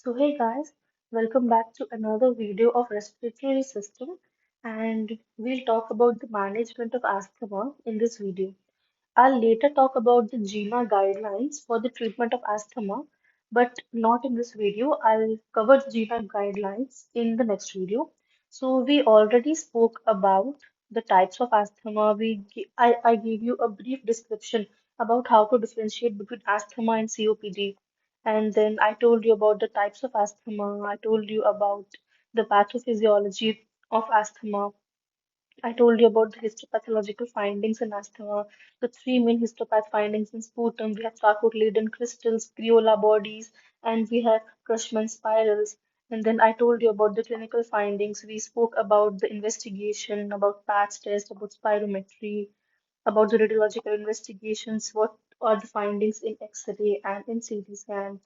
So hey guys, welcome back to another video of respiratory system, and we'll talk about the management of asthma in this video. I'll later talk about the GINA guidelines for the treatment of asthma, but not in this video. I'll cover the GINA guidelines in the next video. So we already spoke about the types of asthma. I gave you a brief description about how to differentiate between asthma and COPD. And then I told you about the types of asthma. I told you about the pathophysiology of asthma. I told you about the histopathological findings in asthma, the three main histopath findings in sputum. We have Charcot-Leyden crystals, Crayola bodies, and we have Crushman spirals. And then I told you about the clinical findings. We spoke about the investigation, about patch test, about spirometry, about the radiological investigations, what are the findings in X-ray and in CT scan.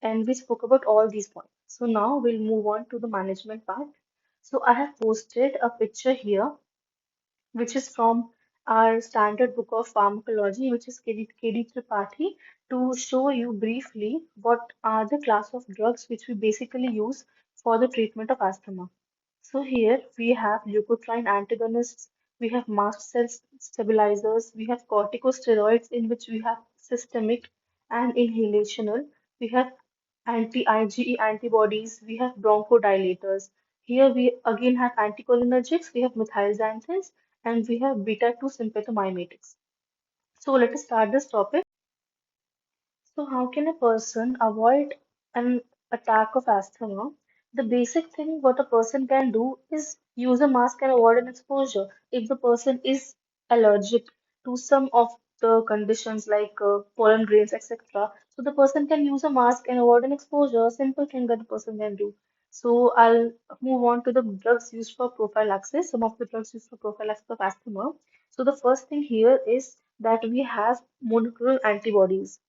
And we spoke about all these points. So now we'll move on to the management part. So I have posted a picture here which is from our standard book of pharmacology, which is KD Tripathi, to show you briefly what are the class of drugs which we basically use for the treatment of asthma. So here we have leukotriene antagonists, we have mast cell stabilizers, we have corticosteroids in which we have systemic and inhalational, we have anti-IgE antibodies, we have bronchodilators. Here we again have anticholinergics, we have methylxanthines, and we have beta-2 sympathomimetics. So let us start this topic. So, how can a person avoid an attack of asthma? The basic thing what a person can do is use a mask and avoid an exposure. If the person is allergic to some of the conditions like pollen grains, etc., so the person can use a mask and avoid an exposure, a simple thing that the person can do. So, I'll move on to the drugs used for prophylaxis, some of the drugs used for prophylaxis of asthma. So, the first thing here is that we have monoclonal antibodies.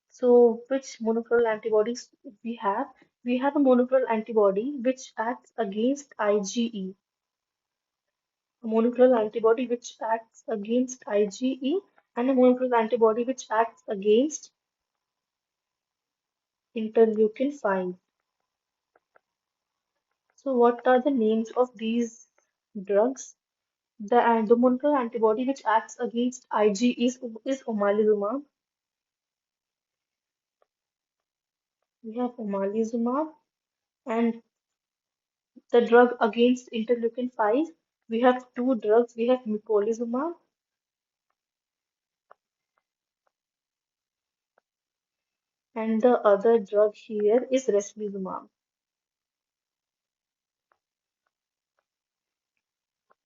So, which monoclonal antibodies we have? We have a monoclonal antibody which acts against IgE, a monoclonal antibody which acts against IgE, and a monoclonal antibody which acts against interleukin 5. So, what are the names of these drugs? The monoclonal antibody which acts against IgE is omalizumab. We have omalizumab, and the drug against interleukin 5, we have two drugs. We have mepolizumab, and the other drug here is reslizumab.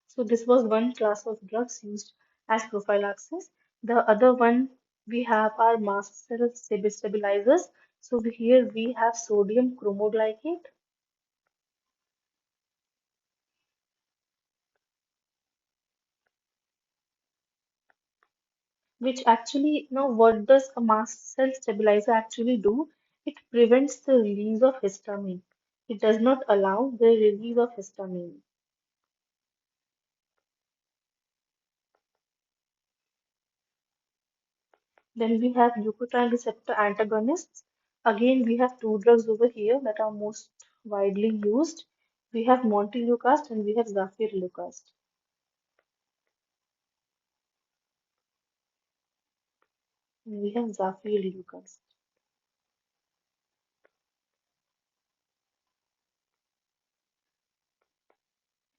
So this was one class of drugs used as prophylaxis. The other one we have are mast cell stabilizers. So here we have sodium chromoglycate, which actually, now what does a mast cell stabilizer actually do? It prevents the release of histamine. It does not allow the release of histamine. Then we have leukotriene receptor antagonists. Again, we have two drugs over here that are most widely used. We have montelukast and we have zafirlukast. And we have zafirlukast.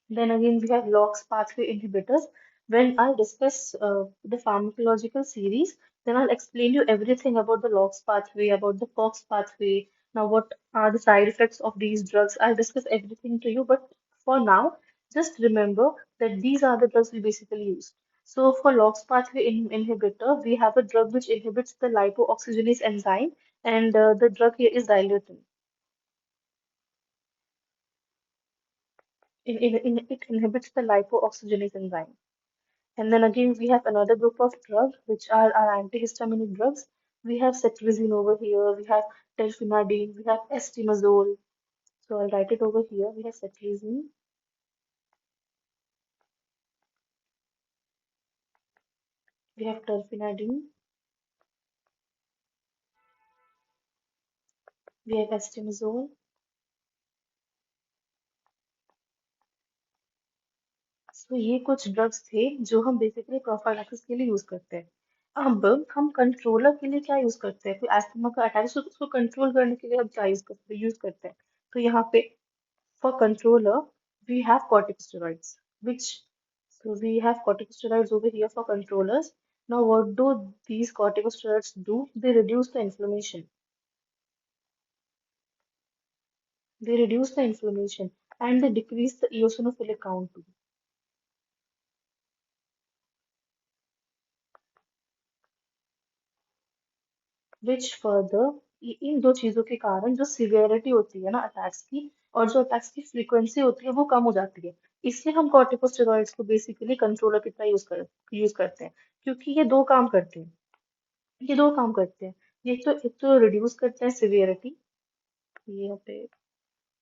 Then again, we have LOX pathway inhibitors. When I'll discuss the pharmacological series, then I'll explain you everything about the LOX pathway, about the FOX pathway. Now, what are the side effects of these drugs? I'll discuss everything to you, but for now, just remember that these are the drugs we basically use. So, for LOX pathway inhibitor, we have a drug which inhibits the lipooxygenase enzyme, and the drug here is dilutin. It inhibits the lipooxygenase enzyme. And then again, we have another group of drugs, which are our antihistaminic drugs. We have cetirizine over here, we have terfenadine, we have estimazole. So I'll write it over here. We have cetirizine, we have terfenadine, we have estimazole, तो ये कुछ drugs थे जो हम basically prophylaxis के लिए use करते हैं। अब हम कंट्रोलर के लिए क्या यूज करते हैं? कोई अस्थमा का अटैक, उसको कंट्रोल करने के लिए हम क्या यूज करते हैं? तो यहाँ पे for controller we have corticosteroids, which so we have corticosteroids over here for controllers. Now what do these corticosteroids do? They reduce the inflammation. They reduce the inflammation and they decrease the eosinophilic count too. Which further इन दो चीजों के कारण जो severity होती है ना attacks की, और जो अटैक्स की फ्रीक्वेंसी होती है वो कम हो जाती है। इसलिए हम कॉर्टिकोस्टेरॉइड्स को बेसिकली कंट्रोलर की तरह यूज करते हैं, क्योंकि ये दो काम करते हैं। ये दो काम करते हैं। ये तो एक तो रिड्यूस करते हैं सिवियरिटी, ये यहाँ पे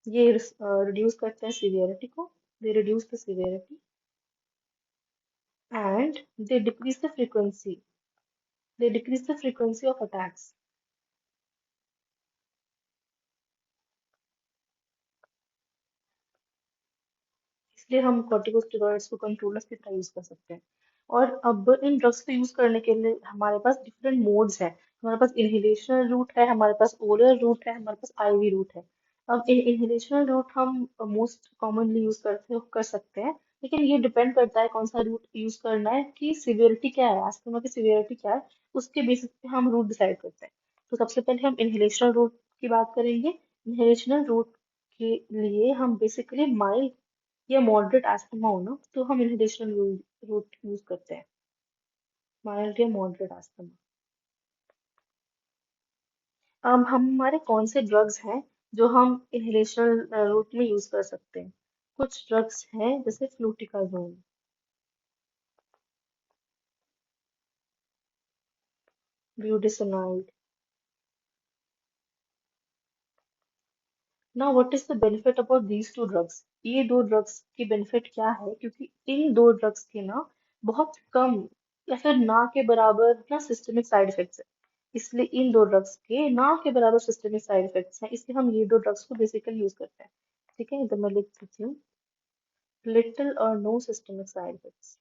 ये रिड्यूस करते हैं सिवियरिटी को, they reduce the severity and they decrease the frequency of attacks. इसलिए हम कॉर्टिकोस्टेरॉइड्स को कंट्रोलर्स की तरह यूज कर सकते हैं। और अब इन ड्रग्स को यूज करने के लिए हमारे पास डिफरेंट मोड्स हैं। हमारे पास इनहेलेशनल रूट है, हमारे पास ओरल रूट है, हमारे पास आईवी रूट है। अब इनहेलेशनल रूट हम मोस्ट कॉमनली यूज कर सकते हैं, लेकिन ये डिपेंड करता है कौन सा रूट यूज करना है, कि सिवियरिटी क्या है, अस्थमा की सिवियरिटी क्या है, उसके बेसिस पे हम रूट डिसाइड करते हैं। तो सबसे पहले हम इनहेलेशनल रूट की बात करेंगे। इनहेलेशनल रूट के लिए हम बेसिकली माइल्ड या मॉडरेट अस्थमा हो ना, तो हम इनहेलेशनल रूट यूज करते हैं, माइल्ड या मॉडरेट अस्थमा। अब हमारे कौन से ड्रग्स हैं जो हम इनहेलेशनल रूट में यूज कर सकते हैं? कुछ ड्रग्स हैं जैसे fluticasone, budesonide. Now what is the benefit about these two drugs? ये दो ड्रग्स की बेनिफिट क्या है? क्योंकि इन दो ड्रग्स के ना बहुत कम या फिर ना के बराबर ना सिस्टमिक साइड इफेक्ट्स है। इसलिए इन दो ड्रग्स के ना के बराबर सिस्टमिक साइड इफेक्ट्स हैं, इसलिए हम ये दो ड्रग्स को बेसिकली यूज करते हैं। ठीक है, तो मैं लिख देती हूँ, लिटिल और नो सिस्टमिक साइड इफेक्ट्स।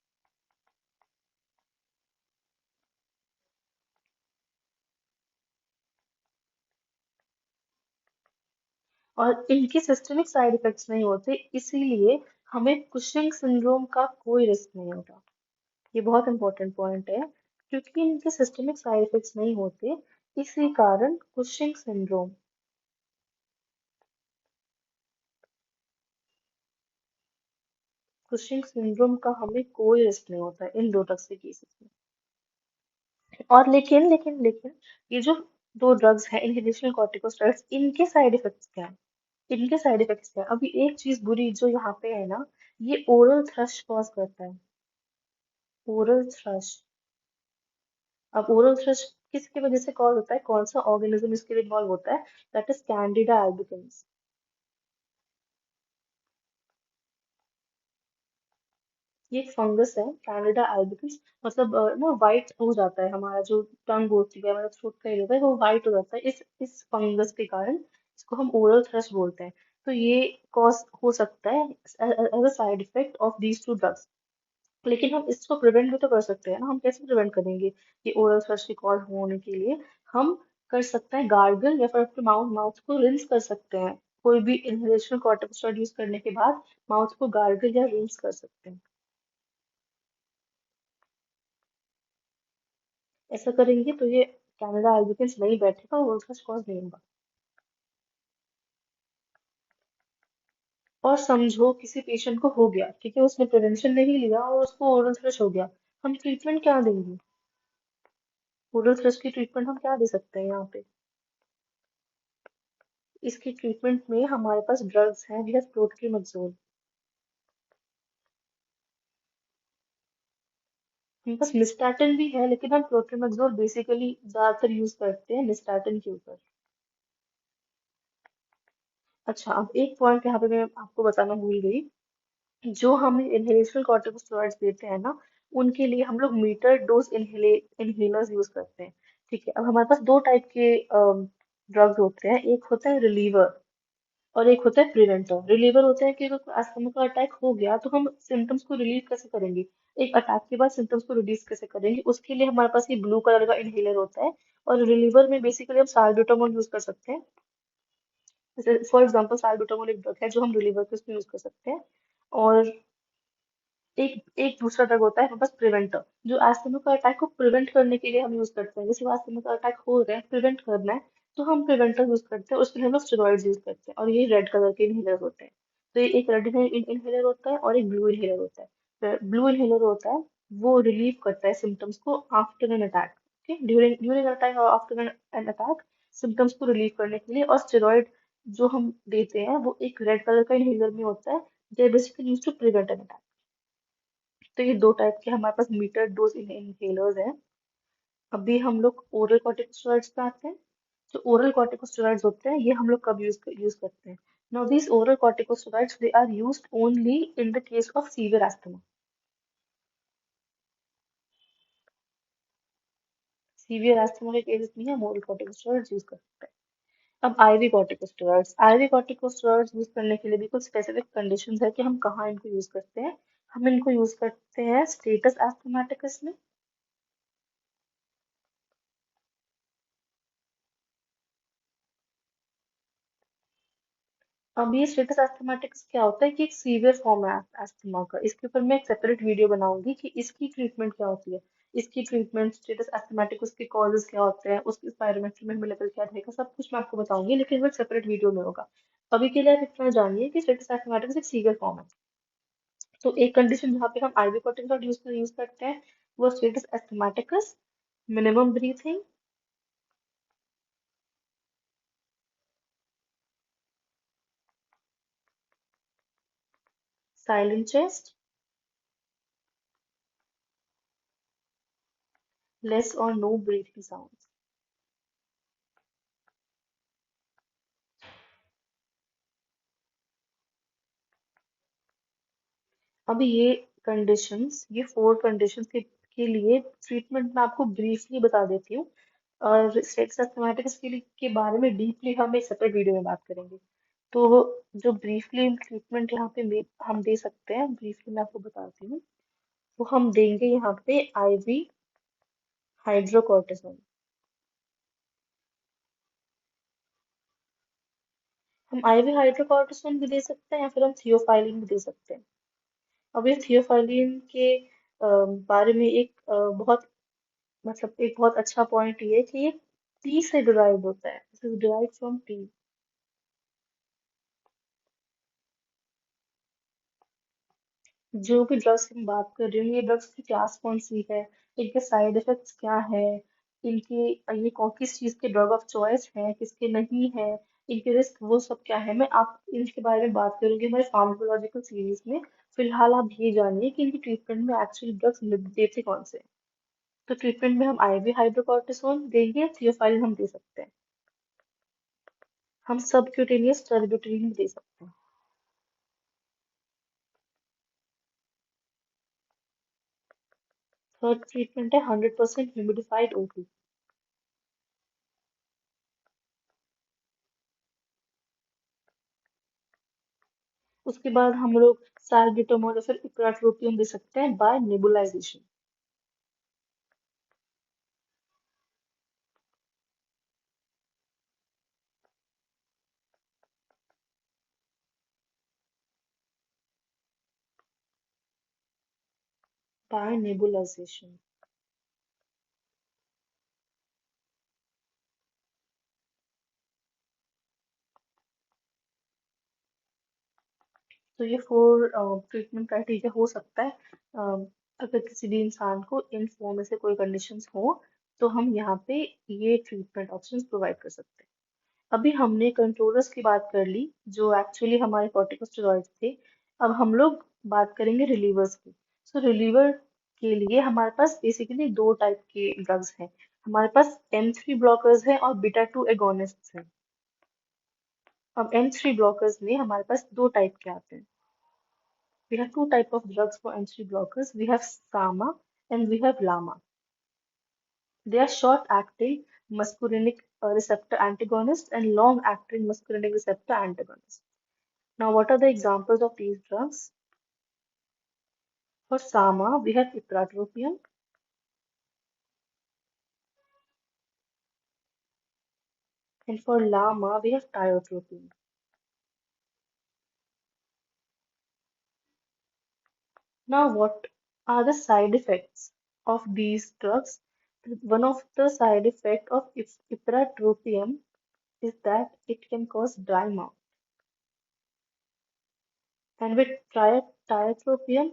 और इनके सिस्टमिक साइड इफेक्ट्स नहीं होते, इसीलिए हमें कुशिंग सिंड्रोम का कोई रिस्क नहीं होता। ये बहुत इंपॉर्टेंट पॉइंट है, क्योंकि इनके सिस्टमिक साइड इफेक्ट्स नहीं होते, इसी कारण कुशिंग सिंड्रोम का हमें कोई रिस्क नहीं होता है इन दो ड्रग्स के केसेस में। और लेकिन ये जो दो ड्रग्स हैं इनहिबिशन कॉर्टिकोस्टेरॉइड्स, इनके साइड इफेक्ट्स क्या है? इनके साइड इफेक्ट्स क्या है? अभी एक चीज बुरी जो यहाँ पे है ना, ये ओरल थ्रश कॉज करता है, ओरल थ्रश। अब ओरल थ्रश किसकी वजह से कॉज होता है? कौन सा ऑर्गेनिज्म इसके लिए इन्वॉल्व होता है? That is Candida albicans. ये एक फंगस है, कैंडिडा एल्बिकस। मतलब ना वाइट हो जाता है हमारा जो टंग होती है, मतलब थ्रोट का एरिया होता है वो वाइट हो जाता है इस फंगस के कारण। इसको हम ओरल थ्रश बोलते हैं। तो ये कॉज हो सकता है as a side effect of these two drugs. लेकिन हम इसको प्रिवेंट भी तो कर सकते हैं ना। हम कैसे प्रिवेंट करेंगे ये ओरल थ्रश की कॉज होने के लिए? हम कर सकते हैं गार्गल, या फिर अपने माउथ माउथ को रिंस कर सकते हैं। कोई भी इनहेलेशनल कॉर्टिकोस्टेरॉइड यूज करने के बाद माउथ को गार्गल या रिंस कर सकते हैं। ऐसा करेंगे तो ये कैनेडा एल्बिकन्स नहीं बैठेगा और उसका कॉज नहीं होगा। और समझो किसी पेशेंट को हो गया, ठीक है, उसने प्रिवेंशन नहीं लिया और उसको ओरल थ्रश हो गया, हम ट्रीटमेंट क्या देंगे? ओरल थ्रश की ट्रीटमेंट हम क्या दे सकते हैं यहाँ पे? इसकी ट्रीटमेंट में हमारे पास ड्रग्स हैं, वी हैव क्लोट्रिमैक्सोल। हमारे पास निस्टैटिन भी है, लेकिन हम क्लोट्रिमैक्सोल बेसिकली ज्यादातर यूज करते हैं निस्टैटिन के ऊपर। अच्छा, अब एक पॉइंट यहाँ पे मैं आपको बताना भूल गई। जो हम इनहेलेशनल कॉर्टिकोस्टेरॉइड्स देते हैं ना, उनके लिए हम लोग मीटर डोज इनहेलर्स यूज करते हैं। ठीक है, अब हमारे पास दो टाइप के ड्रग्स होते हैं। एक होता है रिलीवर, और एक होता है प्रिवेंटर। रिलीवर होता है कि अगर अस्थमा का अटैक हो गया तो हम सिम्टम्स को रिलीव कैसे करेंगे, एक अटैक के बाद सिम्टम्स को रिड्यूस कैसे करेंगे, उसके लिए हमारे पास ये ब्लू कलर का इनहेलर होता है। और रिलीवर में बेसिकली हम साल्ब्यूटामॉल यूज कर सकते हैं। जैसे फॉर एग्जांपल साल्ब्यूटामॉल एक ड्रग है जो हम रिलीवर के उसमें यूज कर सकते हैं। और एक एक दूसरा ड्रग होता है हमारे पास प्रिवेंटर, जो अस्थमा का अटैक को प्रिवेंट करने के लिए हम यूज करते हैं। जैसे अस्थमा का अटैक हो रहा है, प्रिवेंट करना है, तो हम प्रिवेंटर यूज करते हैं, उसके लिए हम लोग स्टेरॉइड्स यूज करते हैं, और ये रेड कलर के इनहेलर होते हैं। तो ये एक रेड इनहेलर होता है और एक ब्लू इनहेलर होता है। ब्लू इनहेलर होता है, वो रिलीव करता है सिम्टम्स को after an attack. Okay, during during attack और आफ्टर एन अटैक सिम्टम्स को रिलीव करने के लिए। और स्टेरॉइड जो हम देते हैं वो एक रेड कलर का इनहेलर में होता है, they basically use to prevent an attack. तो ये दो टाइप के हमारे पास मीटर डोज इनहेलर्स हैं। अभी हम लोग ओरल कॉर्टिकोस्टेरॉइड्स पे आते हैं। जो ओरल कॉर्टिकोस्टेरॉइड्स होते हैं ये हम लोग कब यूज करते हैं। Now these oral corticosteroids they are used only in the case of severe asthma. Severe asthma के केसेस में हम ओरल कॉर्टिकोस्टेरॉइड्स यूज करते हैं। अब IV corticosteroids, IV corticosteroids use करने के लिए भी कुछ स्पेसिफिक कंडीशंस है कि हम कहाँ इनको यूज करते हैं। हम इनको यूज करते हैं स्टेटस एस्थमाटिकस में। अब ये स्टेटस एस्थमाटिक्स क्या होता है कि एक सीवियर फॉर्म है एस्थमा का। इसके ऊपर मैं एक सेपरेट वीडियो बनाऊंगी कि इसकी ट्रीटमेंट क्या होती है। इसकी ट्रीटमेंट स्टेटस एस्थमाटिक्स के कॉजेस क्या होते हैं, उसकी स्पायरोमेट्री में हमें लेवल क्या रहेगा, सब कुछ मैं आपको बताऊंगी, लेकिन वो एक सेपरेट वीडियो में होगा। अभी के लिए आप इतना जानिए कि स्टेटस एस्थमाटिक्स एक सीवियर फॉर्म है। तो एक कंडीशन जहाँ पे हम आईवी कॉर्टिकोस्टेरॉइड यूज करते हैं वो status asthmaticus, minimum breathing, silent chest, less और नो ब्रीथिंग साउंड। अभी ये फोर कंडीशंस के लिए ट्रीटमेंट मैं आपको ब्रीफली बता देती हूँ। और स्टेटस एस्थमाटिक्स के बारे में डीपली हम एक सेपरेट वीडियो में बात करेंगे। तो जो ब्रीफली ट्रीटमेंट यहाँ पे हम दे सकते हैं, ब्रीफली मैं आपको बताती हूँ। तो हम देंगे यहाँ पे आईवी हाइड्रोकोर्टिसोन। हम आईवी हाइड्रोकोर्टिसोन भी दे सकते हैं या फिर हम थियोफाइलिन भी दे सकते हैं। अब ये थियोफाइलिन के बारे में एक बहुत मतलब एक बहुत अच्छा पॉइंट ये है कि ये टी से डिराइव होता है, this is derive from T. जो भी ड्रग्स हम बात कर रहे हैं ये ड्रग्स की क्लास कौन सी है, इनके साइड इफेक्ट्स क्या है, इनके ये कौन किस चीज के ड्रग ऑफ चॉइस है, किसके नहीं है, इनके रिस्क वो सब क्या है, मैं आप इनके बारे में बात करूंगी हमारे फार्माकोलॉजिकल सीरीज में। फिलहाल आप ये जानिए कि इनकी ट्रीटमेंट में एक्चुअली ड्रग्स देते कौन से हैं। तो ट्रीटमेंट में हम आईवी हाइड्रोकॉर्टिसोन देंगे, थियोफाइलिन हम दे सकते हैं। हम सबक्यूटेनियस टर्बिट्रिन भी दे सकते हैं। थर्ड ट्रीटमेंट है 100% ह्यूमिडिफाइड ओटी। उसके बाद हम लोग सैलब्यूटामॉल या फिर इप्राट्रोपियम दे सकते हैं बाय नेबुलाइजेशन। Bye nebulisation. तो ये फोर ट्रीटमेंट क्राइटेरिया हो सकता है। अगर किसी भी इंसान को इन फोर में से कोई कंडीशंस हो तो हम यहाँ पे ये ट्रीटमेंट ऑप्शंस प्रोवाइड कर सकते हैं। अभी हमने कंट्रोलर्स की बात कर ली जो एक्चुअली हमारे कॉर्टिकोस्टेरॉइड्स थे। अब हम लोग बात करेंगे रिलीवर्स की। सो रिलीवर के लिए हमारे पास बेसिकली दो टाइप के ड्रग्स हैं। हमारे पास M3 ब्लॉकर्स हैं और बीटा 2 एगोनिस्ट्स हैं। अब M3 ब्लॉकर्स में हमारे पास दो टाइप के आते हैं। We have two type of drugs for M3 blockers. We have SAMA and we have LAMA. They are short acting muscarinic receptor antagonist and long-acting muscarinic receptor antagonist. Now, what are the examples of these drugs? For SAMA, we have ipratropium, and for LAMA, we have tiotropium. Now, what are the side effects of these drugs? One of the side effects of ipratropium is that it can cause dry mouth. And with tiotropium,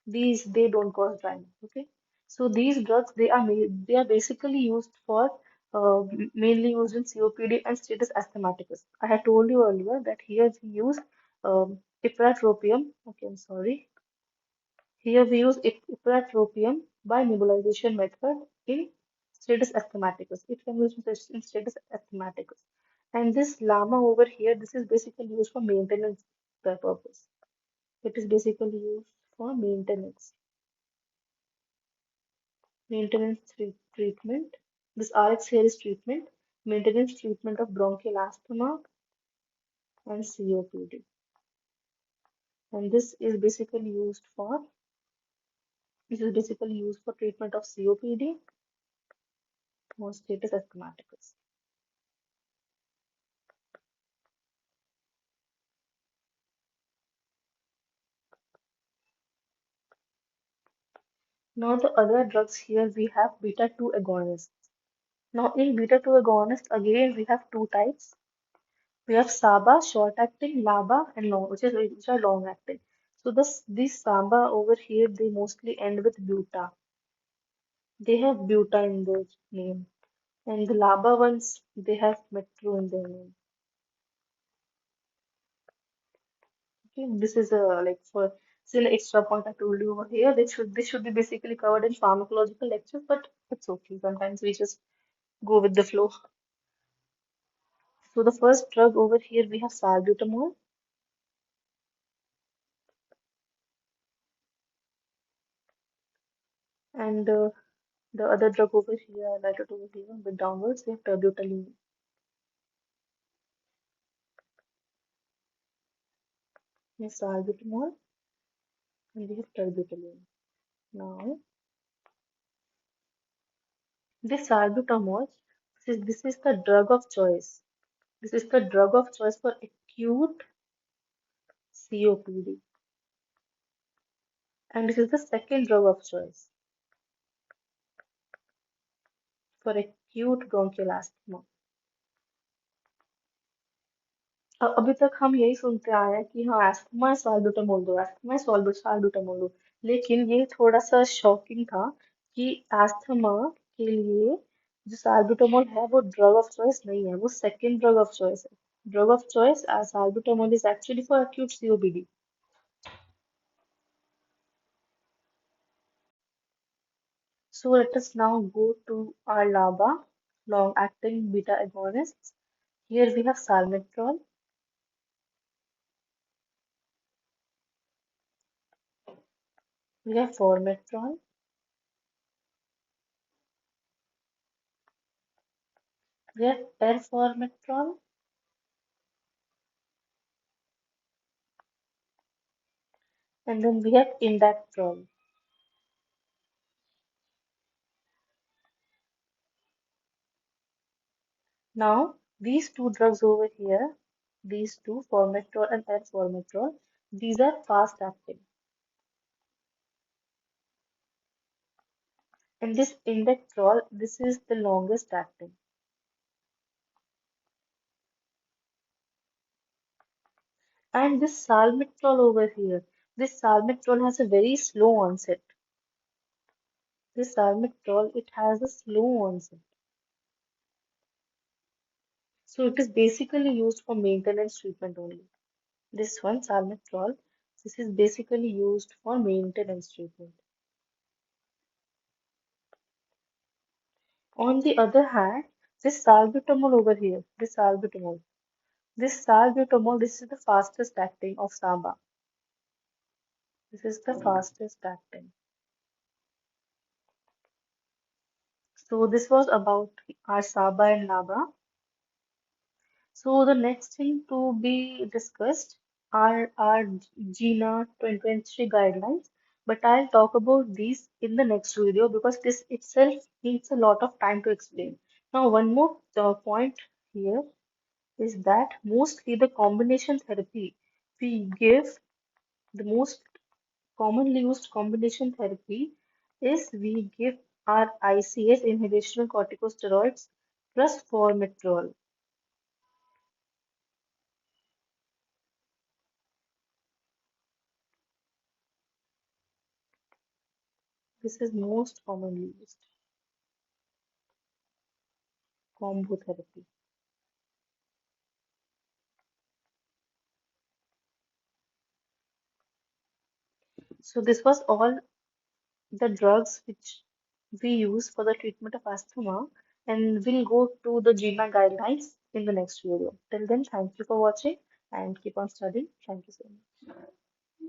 these they don't cause dry mouth. Okay, so these drugs they are basically used for mainly used in COPD and status asthmaticus. I had told you earlier that here we use ipratropium. Okay, I'm sorry. Here we use ipratropium by nebulization method in status asthmaticus. It can be used in status asthmaticus. And this LAMA over here, this is basically used for maintenance purpose. It is basically used for treatment. This RX here is treatment, maintenance treatment of bronchial asthma and COPD. And this is basically used for treatment of COPD or status asthmaticus. Now the other drugs here we have beta 2 agonists. Now in beta 2 agonist again we have two types. We have SABA, short acting, LABA, and long, which are long acting. So these SABA over here they mostly end with buta. They have buta in their name, and the LABA ones they have metro in their name. Okay, this is a like for still extra point I told you over here. This should be basically covered in pharmacological lectures, but it's okay. Sometimes we just go with the flow. So the first drug over here we have salbutamol, and the other drug over here, highlighted over here, with downwards, we have terbutaline. We have salbutamol and we have terbutaline. Now, this salbutamol, this is the drug of choice. This is the drug of choice for acute COPD. And this is the second drug of choice for acute bronchial asthma. अभी तक हम यही सुनते आए हैं कि हाँ asthma है साल्ब्यूटामोल दो, एस्थमा है साल्ब्यूटामोल दो, लेकिन ये थोड़ा सा शॉकिंग था कि एस्थमा के लिए जो साल्ब्यूटामोल है वो ड्रग ऑफ चॉइस नहीं है, वो सेकंड ड्रग ऑफ चॉइस है. Drug of choice salbutamol is actually for acute COPD. So let us now go to our LABA, long-acting beta agonists. Here we have salmeterol, we have formoterol, we have performoterol, and then we have indactrol. Now, these two drugs over here, these two, formoterol and arformoterol, these are fast acting. And this indactrol, this is the longest acting. And this salmeterol over here, this salmeterol has a very slow onset. This salmeterol, it has a slow onset. So it is basically used for maintenance treatment only. This one, salmeterol, this is basically used for maintenance treatment. On the other hand, this salbutamol over here, this salbutamol, this is the fastest acting of SABA. This is the fastest acting. So this was about our SABA and LABA. So the next thing to be discussed are our GINA 2023 guidelines, but I'll talk about these in the next video because this itself needs a lot of time to explain. Now, one more point here is that mostly the combination therapy we give, the most commonly used combination therapy is we give our ICS inhalational corticosteroids plus formoterol. This is most commonly used combo therapy. So this was all the drugs which we use for the treatment of asthma, and we'll go to the GMA guidelines in the next video. Till then, thank you for watching and keep on studying. Thank you so much.